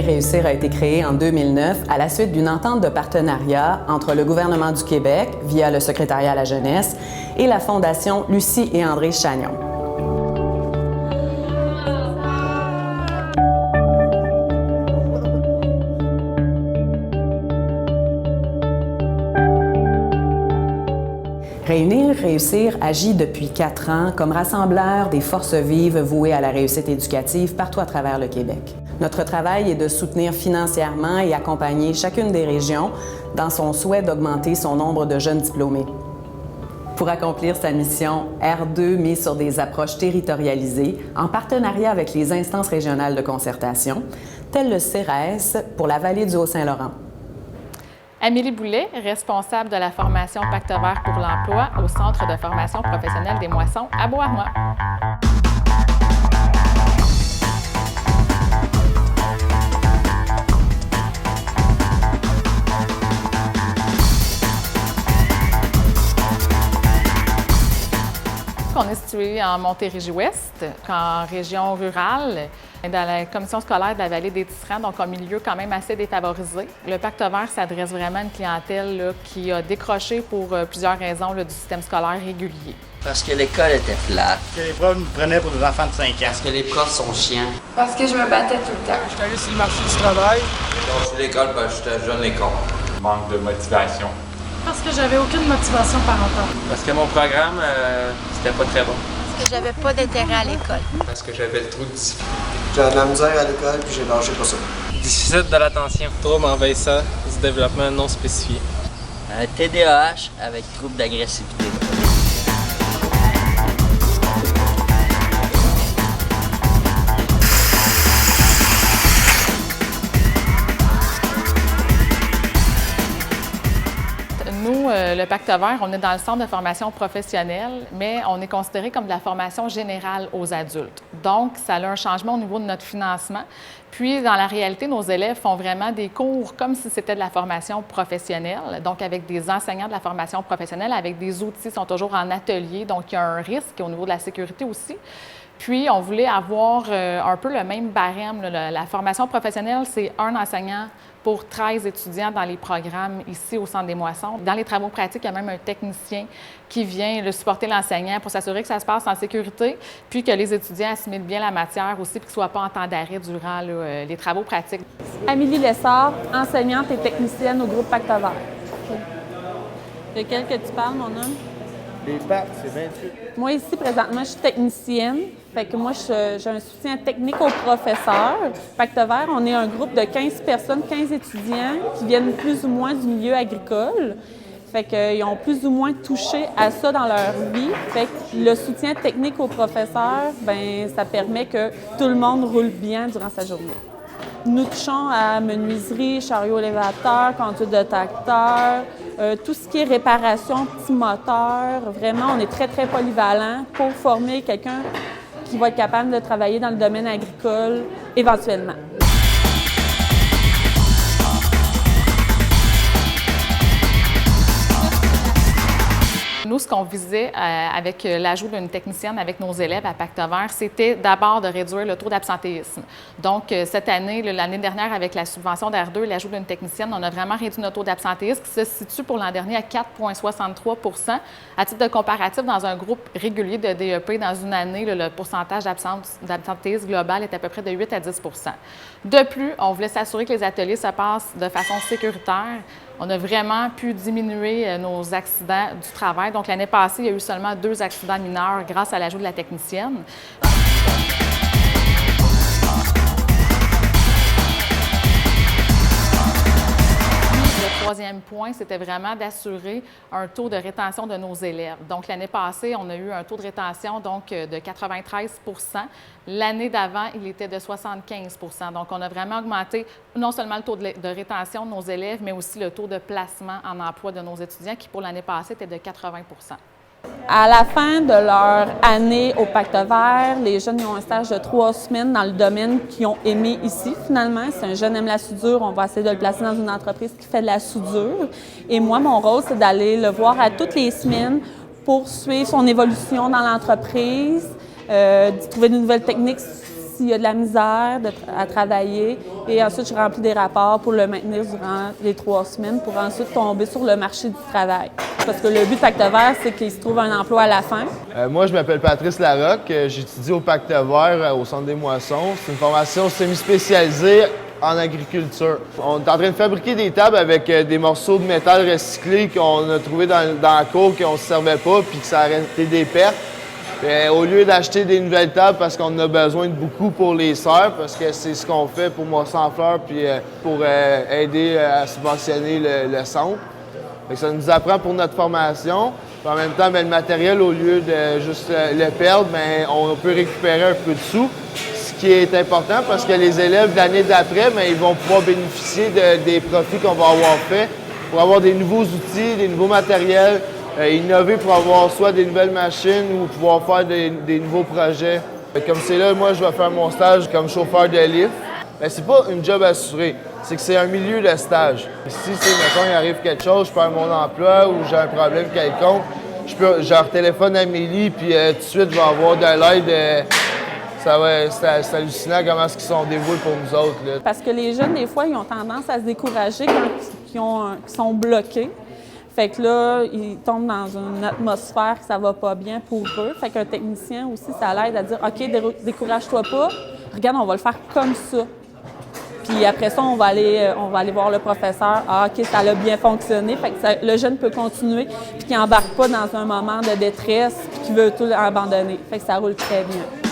Réussir a été créé en 2009 à la suite d'une entente de partenariat entre le gouvernement du Québec, via le secrétariat à la jeunesse, et la Fondation Lucie et André Chagnon. Réunir, réussir agit depuis 4 ans comme rassembleur des forces vives vouées à la réussite éducative partout à travers le Québec. Notre travail est de soutenir financièrement et accompagner chacune des régions dans son souhait d'augmenter son nombre de jeunes diplômés. Pour accomplir sa mission, R2 mise sur des approches territorialisées en partenariat avec les instances régionales de concertation, telles le CERES pour la vallée du Haut-Saint-Laurent. Amélie Boulet, responsable de la formation Pacte vert pour l'emploi au Centre de formation professionnelle des moissons à Beauharnois. On est situé en Montérégie-Ouest, en région rurale, dans la commission scolaire de la vallée des Tisserands, donc un milieu quand même assez défavorisé. Le Pacte vert s'adresse vraiment à une clientèle là, qui a décroché pour plusieurs raisons là, du système scolaire régulier. Parce que l'école était plate. Parce que les profs nous prenaient pour des enfants de 5 ans. Parce que les profs sont chiants. Parce que je me battais tout le temps. J'étais allé sur le marché du travail. J'ai lâché l'école parce que j'étais jeune l'école. Manque de motivation. Parce que j'avais aucune motivation parentale. Parce que mon programme, c'était pas très bon. Parce que j'avais pas d'intérêt à l'école. Parce que j'avais trop de difficultés. J'avais de la misère à l'école puis j'ai lâché pour ça. Déficit de l'attention. Trouble envahissant du développement non spécifié. Un TDAH avec trouble d'agressivité. Nous, le Pacte vert, on est dans le centre de formation professionnelle, mais on est considéré comme de la formation générale aux adultes. Donc, ça a un changement au niveau de notre financement. Puis, dans la réalité, nos élèves font vraiment des cours comme si c'était de la formation professionnelle, donc avec des enseignants de la formation professionnelle, avec des outils, ils sont toujours en atelier, donc il y a un risque au niveau de la sécurité aussi. Puis, on voulait avoir un peu le même barème. La formation professionnelle, c'est un enseignant pour 13 étudiants dans les programmes ici au Centre des Moissons. Dans les travaux pratiques, il y a même un technicien qui vient supporter l'enseignant pour s'assurer que ça se passe en sécurité, puis que les étudiants assimilent bien la matière aussi, puis qu'ils ne soient pas en temps d'arrêt durant les travaux pratiques. Amélie Lessard, enseignante et technicienne au groupe Pacte vert. De quel que tu parles, mon homme? Les pattes, c'est 28. Moi, ici, présentement, je suis technicienne. Fait que moi, j'ai un soutien technique aux professeurs. Pacte vert, on est un groupe de 15 personnes, 15 étudiants qui viennent plus ou moins du milieu agricole. Fait qu'ils ont plus ou moins touché à ça dans leur vie. Fait que le soutien technique aux professeurs, bien, ça permet que tout le monde roule bien durant sa journée. Nous touchons à menuiserie, chariot élévateur, conduite de tracteur, tout ce qui est réparation, petit moteur. Vraiment, on est très, très polyvalent pour former quelqu'un qui va être capable de travailler dans le domaine agricole éventuellement. Nous, ce qu'on visait avec l'ajout d'une technicienne avec nos élèves à Pacte vert, c'était d'abord de réduire le taux d'absentéisme. Donc, cette année, l'année dernière, avec la subvention d'R2 et l'ajout d'une technicienne, on a vraiment réduit notre taux d'absentéisme qui se situe pour l'an dernier à 4,63 %. À titre de comparatif, dans un groupe régulier de DEP, dans une année, le pourcentage d'absentéisme global est à peu près de 8 à 10 %. De plus, on voulait s'assurer que les ateliers se passent de façon sécuritaire. On a vraiment pu diminuer nos accidents du travail. Donc, l'année passée, il y a eu seulement 2 accidents mineurs grâce à l'ajout de la technicienne. Le troisième point, c'était vraiment d'assurer un taux de rétention de nos élèves. Donc, l'année passée, on a eu un taux de rétention de 93 %. L'année d'avant, il était de 75 %. Donc, on a vraiment augmenté non seulement le taux de rétention de nos élèves, mais aussi le taux de placement en emploi de nos étudiants, qui pour l'année passée était de 80 %. À la fin de leur année au Pacte vert, les jeunes ont un stage de 3 semaines dans le domaine qu'ils ont aimé ici, finalement. Si un jeune aime la soudure, on va essayer de le placer dans une entreprise qui fait de la soudure. Et moi, mon rôle, c'est d'aller le voir à toutes les semaines pour suivre son évolution dans l'entreprise, de trouver de nouvelles techniques s'il y a de la misère à travailler. Et ensuite, je remplis des rapports pour le maintenir durant les 3 semaines pour ensuite tomber sur le marché du travail. Parce que le but du Pacte vert, c'est qu'il se trouve un emploi à la fin. Moi, je m'appelle Patrice Larocque. J'étudie au Pacte vert au Centre des moissons. C'est une formation semi-spécialisée en agriculture. On est en train de fabriquer des tables avec des morceaux de métal recyclés qu'on a trouvés dans la cour, qu'on ne se servait pas puis que ça a été des pertes. Au lieu d'acheter des nouvelles tables parce qu'on en a besoin de beaucoup pour les serres, parce que c'est ce qu'on fait pour Moisson en fleurs puis pour aider à subventionner le centre. Ça nous apprend pour notre formation. Puis en même temps, le matériel, au lieu de juste le perdre, on peut récupérer un peu de sous. Ce qui est important parce que les élèves l'année d'après, ils vont pouvoir bénéficier des profits qu'on va avoir faits pour avoir des nouveaux outils, des nouveaux matériels, innover pour avoir soit des nouvelles machines ou pouvoir faire des nouveaux projets. Comme c'est là, moi, je vais faire mon stage comme chauffeur de lift. C'est pas une job assurée, c'est que c'est un milieu de stage. Si, mettons, il arrive quelque chose, je perds mon emploi ou j'ai un problème quelconque, je leur téléphone à Amélie, puis tout de suite, je vais avoir de l'aide. C'est hallucinant comment ils sont dévoués pour nous autres. Là. Parce que les jeunes, des fois, ils ont tendance à se décourager quand ils sont bloqués. Fait que là, ils tombent dans une atmosphère que ça va pas bien pour eux. Fait qu'un technicien aussi, ça l'aide à dire « OK, décourage-toi pas. Regarde, on va le faire comme ça. » Puis après ça, on va aller voir le professeur. « Ah, OK, ça a bien fonctionné. » Fait que le jeune peut continuer puis qu'il n'embarque pas dans un moment de détresse puis qu'il veut tout abandonner. Fait que ça roule très bien.